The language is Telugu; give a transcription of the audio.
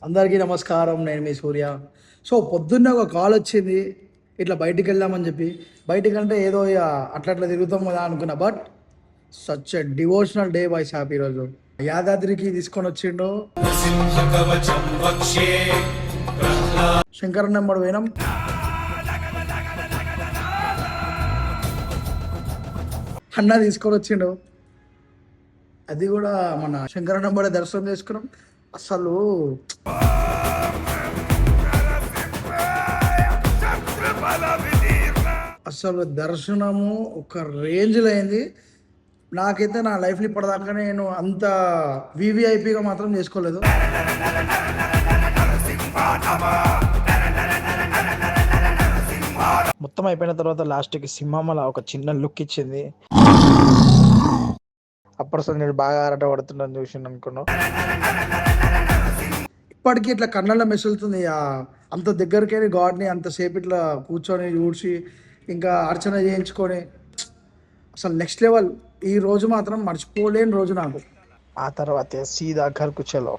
అందరికీ నమస్కారం. నేను మీ సూర్య. సో పొద్దున్నే ఒక కాల్ వచ్చింది. ఇట్లా బయటికి వెళ్దామని చెప్పి. బయటికంటే ఏదో ఇక అట్లా అట్లా తిరుగుతాం కదా అనుకున్నా. But such a devotional day boys happy రోజు. యాదాద్రికి తీసుకొని వచ్చిండు. శంకరన్న నెంబర్ పోయినాం. అన్న తీసుకొని వచ్చిండు. అది కూడా మన శంకరన్న నెంబర్ దర్శనం చేసుకున్నాం. అసలు అసలు దర్శనము ఒక రేంజ్లో అయింది. నాకైతే నా లైఫ్లో ఇప్పటిదాకా నేను అంత వివిఐపిగా మాత్రం చేసుకోలేదు. మొత్తం అయిపోయిన తర్వాత లాస్ట్కి సింహం అలా ఒక చిన్న లుక్ ఇచ్చింది. అప్పుడు అసలు నేను బాగా ఆరాట పడుతున్నాను చూసి అనుకున్నాను. ఇప్పటికీ ఇట్లా కళ్ళల్లో మెసులుతుంది. అంత దగ్గరికి గాడ్ని అంతసేపు ఇట్లా కూర్చొని చూసి ఇంకా అర్చన చేయించుకొని అసలు నెక్స్ట్ లెవెల్. ఈ రోజు మాత్రం మర్చిపోలేని రోజు నాకు. ఆ తర్వాత సీదా ఘర్కు చలో.